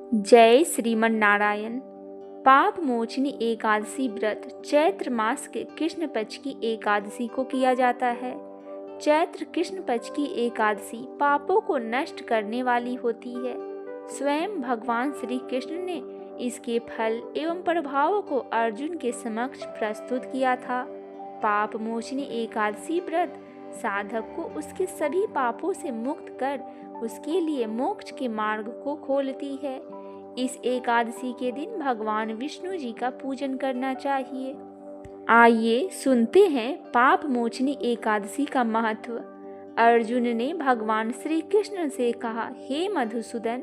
जय श्रीमन नारायण। पाप मोचनी एकादशी व्रत चैत्र मास के कृष्ण पक्ष की एकादशी को किया जाता है। चैत्र कृष्ण पक्ष की एकादशी पापों को नष्ट करने वाली होती है। स्वयं भगवान श्री कृष्ण ने इसके फल एवं प्रभावों को अर्जुन के समक्ष प्रस्तुत किया था। पाप मोचनी एकादशी व्रत साधक को उसके सभी पापों से मुक्त कर उसके लिए मोक्ष के मार्ग को खोलती है। इस एकादशी के दिन भगवान विष्णु जी का पूजन करना चाहिए। आइए सुनते हैं पाप मोचनी एकादशी का महत्व। अर्जुन ने भगवान श्री कृष्ण से कहा, हे मधुसूदन,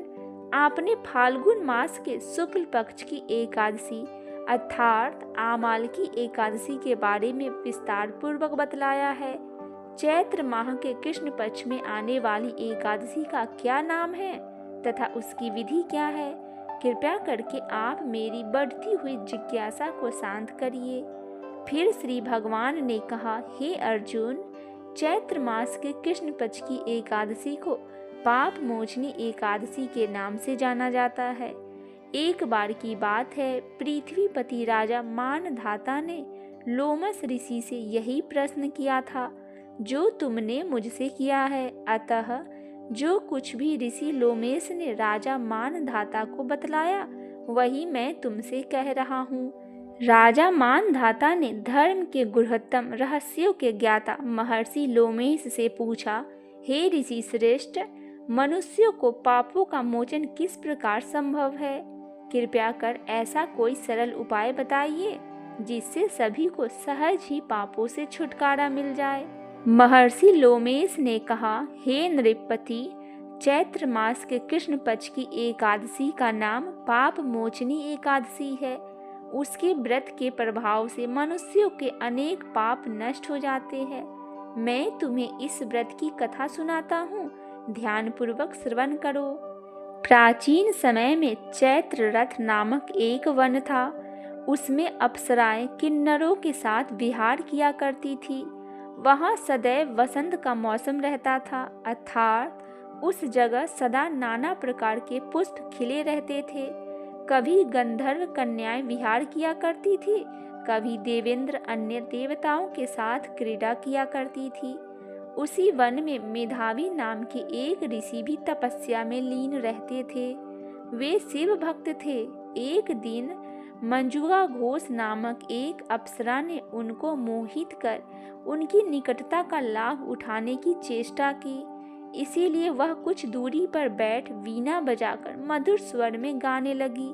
आपने फाल्गुन मास के शुक्ल पक्ष की एकादशी अर्थात आमाल की एकादशी के बारे में विस्तार पूर्वक बतलाया है। चैत्र माह के कृष्ण पक्ष में आने वाली एकादशी का क्या नाम है तथा उसकी विधि क्या है, कृपया करके आप मेरी बढ़ती हुई जिज्ञासा को शांत करिए। फिर श्री भगवान ने कहा, हे अर्जुन, चैत्र मास के कृष्ण पक्ष की एकादशी को पाप मोचनी एकादशी के नाम से जाना जाता है। एक बार की बात है, पृथ्वीपति राजा मानधाता ने लोमस ऋषि से यही प्रश्न किया था जो तुमने मुझसे किया है। अतः जो कुछ भी ऋषि लोमेश ने राजा मानधाता को बतलाया वही मैं तुमसे कह रहा हूँ। राजा मानधाता ने धर्म के गुह्यतम रहस्यों के ज्ञाता महर्षि लोमेश से पूछा, हे ऋषि श्रेष्ठ, मनुष्यों को पापों का मोचन किस प्रकार संभव है? कृपया कर ऐसा कोई सरल उपाय बताइए जिससे सभी को सहज ही पापों से छुटकारा मिल जाए। महर्षि लोमेश ने कहा, हे नृपति, चैत्र मास के कृष्ण पक्ष की एकादशी का नाम पाप मोचनी एकादशी है। उसके व्रत के प्रभाव से मनुष्यों के अनेक पाप नष्ट हो जाते हैं। मैं तुम्हें इस व्रत की कथा सुनाता हूँ, ध्यानपूर्वक श्रवण करो। प्राचीन समय में चैत्र रथ नामक एक वन था। उसमें अप्सराएं किन्नरों के साथ विहार किया करती थी। वहाँ सदैव वसंत का मौसम रहता था, अर्थात उस जगह सदा नाना प्रकार के पुष्प खिले रहते थे। कभी गंधर्व कन्याएं विहार किया करती थी, कभी देवेंद्र अन्य देवताओं के साथ क्रीड़ा किया करती थी। उसी वन में मेधावी नाम के एक ऋषि भी तपस्या में लीन रहते थे। वे शिव भक्त थे। एक दिन मंजुगा घोष नामक एक अप्सरा ने उनको मोहित कर उनकी निकटता का लाभ उठाने की चेष्टा की। इसीलिए वह कुछ दूरी पर बैठ वीणा बजाकर मधुर स्वर में गाने लगी।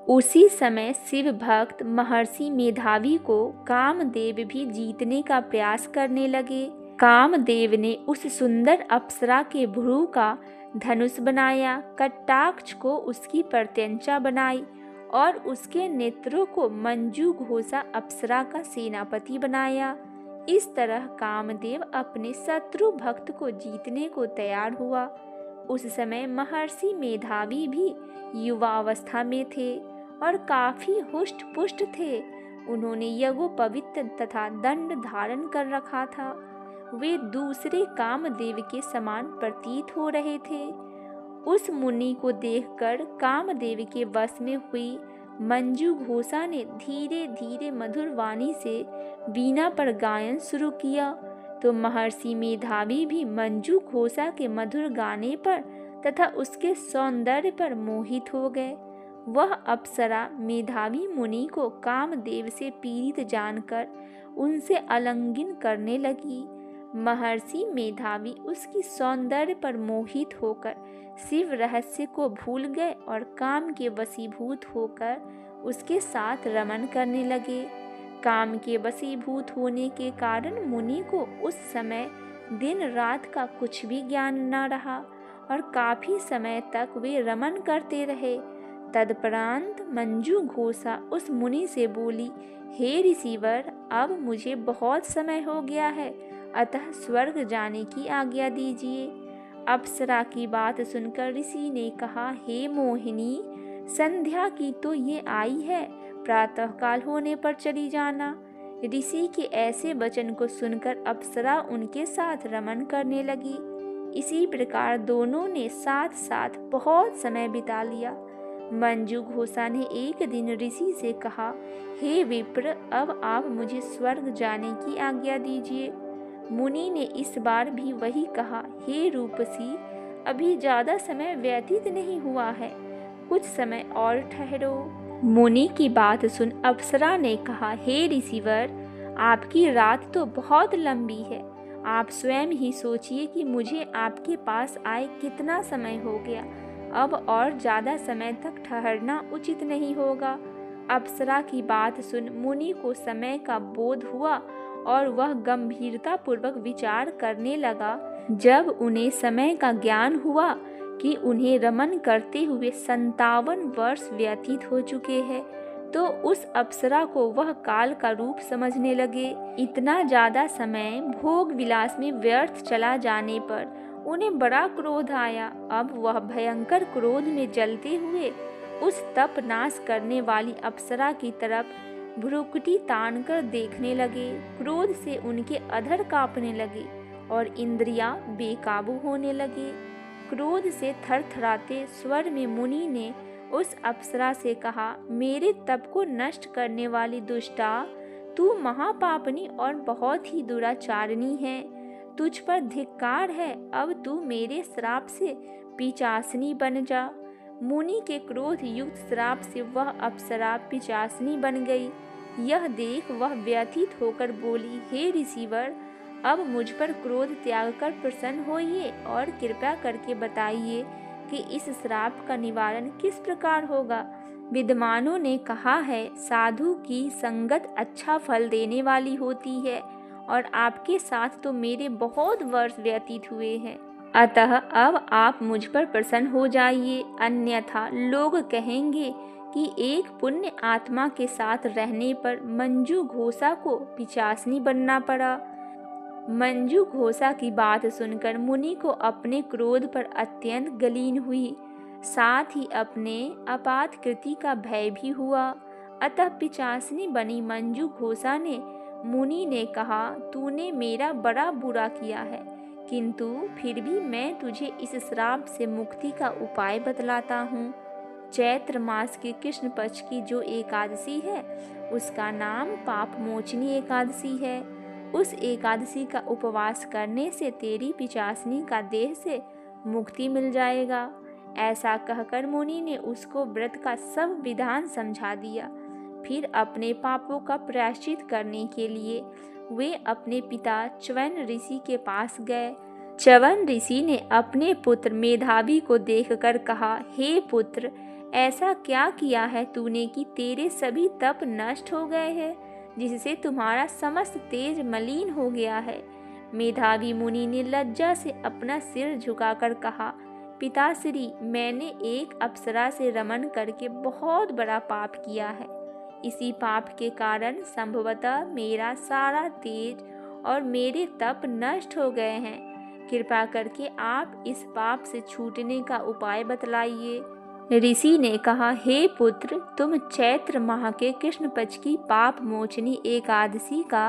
उसी समय शिव भक्त महर्षि मेधावी को कामदेव भी जीतने का प्रयास करने लगे। कामदेव ने उस सुंदर अप्सरा के भ्रू का धनुष बनाया, कटाक्ष को उसकी प्रत्यंचा बनाई और उसके नेत्रों को मंजू घोषा अप्सरा का सेनापति बनाया। इस तरह कामदेव अपने शत्रु भक्त को जीतने को तैयार हुआ। उस समय महर्षि मेधावी भी युवावस्था में थे और काफी हुष्ट पुष्ट थे। उन्होंने यज्ञोपवीत तथा दंड धारण कर रखा था। वे दूसरे कामदेव के समान प्रतीत हो रहे थे। उस मुनि को देखकर कामदेव के वश में हुई मंजू घोषा ने धीरे धीरे मधुर वाणी से वीणा पर गायन शुरू किया तो महर्षि मेधावी भी मंजू घोषा के मधुर गाने पर तथा उसके सौंदर्य पर मोहित हो गए। वह अप्सरा मेधावी मुनि को कामदेव से पीड़ित जानकर उनसे आलिंगन करने लगी। महर्षि मेधावी उसकी सौंदर्य पर मोहित होकर शिव रहस्य को भूल गए और काम के वशीभूत होकर उसके साथ रमन करने लगे। काम के वशीभूत होने के कारण मुनि को उस समय दिन रात का कुछ भी ज्ञान न रहा और काफी समय तक वे रमन करते रहे। तदुपरांत मंजू घोषा उस मुनि से बोली, हे ऋषिवर, अब मुझे बहुत समय हो गया है, अतः स्वर्ग जाने की आज्ञा दीजिए। अप्सरा की बात सुनकर ऋषि ने कहा, हे मोहिनी, संध्या की तो ये आई है, प्रातःकाल होने पर चली जाना। ऋषि के ऐसे वचन को सुनकर अप्सरा उनके साथ रमन करने लगी। इसी प्रकार दोनों ने साथ साथ बहुत समय बिता लिया। मंजू घोषा ने एक दिन ऋषि से कहा, हे विप्र, अब आप मुझे स्वर्ग जाने की आज्ञा दीजिए। मुनि ने इस बार भी वही कहा, हे रूपसी, अभी ज्यादा समय व्यतीत नहीं हुआ है, कुछ समय और ठहरो। मुनि की बात सुन अप्सरा ने कहा, हे ऋषिवर, आपकी रात तो बहुत लंबी है, आप स्वयं ही सोचिए कि मुझे आपके पास आए कितना समय हो गया, अब और ज़्यादा समय तक ठहरना उचित नहीं होगा। अप्सरा की बात सुन मुनि को समय का बोध हुआ और वह गंभीरता पूर्वक विचार करने लगा। जब उन्हें समय का ज्ञान हुआ कि उन्हें रमन करते हुए 57 वर्ष व्यतीत हो चुके हैं, तो उस अप्सरा को वह काल का रूप समझने लगे। इतना ज्यादा समय भोग विलास में व्यर्थ चला जाने पर उन्हें बड़ा क्रोध आया। अब वह भयंकर क्रोध में जलते हुए उस तप नाश करने वाली अप्सरा की तरफ भ्रुकुटी तान कर देखने लगे। क्रोध से उनके अधर कांपने लगे और इंद्रियां बेकाबू होने लगे। क्रोध से थरथराते स्वर में मुनि ने उस अप्सरा से कहा, मेरे तप को नष्ट करने वाली दुष्टा, तू महापापनी और बहुत ही दुराचारणी है, तुझ पर धिक्कार है, अब तू मेरे श्राप से पिशाचनी बन जा। मुनि के क्रोध युक्त श्राप से वह अप्सरा पिशाचनी बन गई। यह देख वह व्यथित होकर बोली, हे ऋषिवर, अब मुझ पर क्रोध त्याग कर प्रसन्न होइए और कृपया करके बताइए कि इस श्राप का निवारण किस प्रकार होगा। विद्वानों ने कहा है, साधु की संगत अच्छा फल देने वाली होती है और आपके साथ तो मेरे बहुत वर्ष व्यतीत हुए हैं, अतः अब आप मुझ पर प्रसन्न हो जाइए, अन्यथा लोग कहेंगे कि एक पुण्य आत्मा के साथ रहने पर मंजू घोषा को पिशाचनी बनना पड़ा। मंजू घोषा की बात सुनकर मुनि को अपने क्रोध पर अत्यंत गलीन हुई, साथ ही अपने आपात कृति का भय भी हुआ। अतः पिशाचनी बनी मंजू घोषा ने मुनि ने कहा, तूने मेरा बड़ा बुरा किया है, किंतु फिर भी मैं तुझे इस श्राप से मुक्ति का उपाय बतलाता हूँ। चैत्र मास के कृष्ण पक्ष की जो एकादशी है, उसका नाम पाप मोचनी एकादशी है। उस एकादशी का उपवास करने से तेरी पिशाचनी का देह से मुक्ति मिल जाएगा। ऐसा कहकर मुनि ने उसको व्रत का सब विधान समझा दिया। फिर अपने पापों का प्रायश्चित करने के लिए वे अपने पिता च्यवन ऋषि के पास गए। च्यवन ऋषि ने अपने पुत्र मेधावी को देखकर कहा, हे पुत्र, ऐसा क्या किया है तूने कि तेरे सभी तप नष्ट हो गए हैं, जिससे तुम्हारा समस्त तेज मलिन हो गया है। मेधावी मुनि ने लज्जा से अपना सिर झुकाकर कहा, पिताश्री, मैंने एक अप्सरा से रमन करके बहुत बड़ा पाप किया है। इसी पाप के कारण संभवतः मेरा सारा तेज और मेरे तप नष्ट हो गए हैं। कृपा करके आप इस पाप से छूटने का उपाय बतलाइए। ऋषि ने कहा, हे पुत्र, तुम चैत्र माह के कृष्ण पक्ष की पाप मोचनी एकादशी का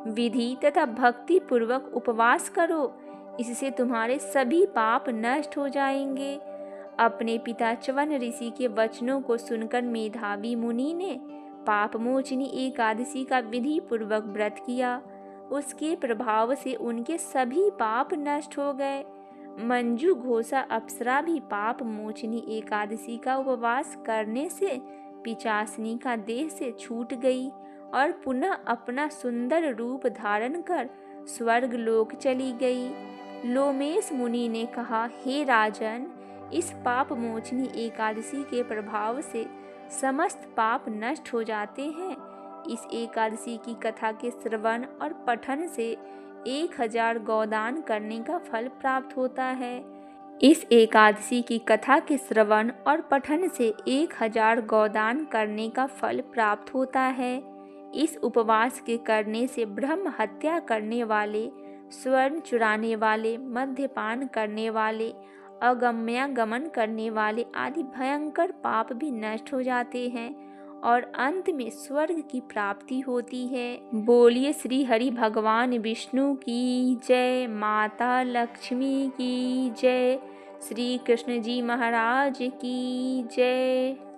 विधि तथा भक्ति पूर्वक उपवास करो, इससे तुम्हारे सभी पाप नष्ट हो जाएंगे। अपने पिता च्यवन ऋषि के वचनों को सुनकर मेधावी मुनि ने पाप मोचनी एकादशी का विधि पूर्वक व्रत किया। उसके प्रभाव से उनके सभी पाप नष्ट हो गए। मंजू घोषा अप्सरा भी पाप मोचनी एकादशी का उपवास करने से पिशाचनी का देह से छूट गई और पुनः अपना सुंदर रूप धारण कर स्वर्ग लोक चली गई। लोमेश मुनि ने कहा, हे राजन, इस पाप मोचनी एकादशी के प्रभाव से समस्त पाप नष्ट हो जाते हैं। इस एकादशी की कथा के श्रवण और पठन से 1000 गौदान करने का फल प्राप्त होता है। इस एकादशी की कथा के श्रवण और पठन से 1000 गौदान करने का फल प्राप्त होता है। इस उपवास के करने से ब्रह्म हत्या करने वाले, स्वर्ण चुराने वाले, मद्यपान करने वाले, अगम्यागमन करने वाले आदि भयंकर पाप भी नष्ट हो जाते हैं और अंत में स्वर्ग की प्राप्ति होती है। बोलिए श्री हरि भगवान विष्णु की जय, माता लक्ष्मी की जय, श्री कृष्ण जी महाराज की जय।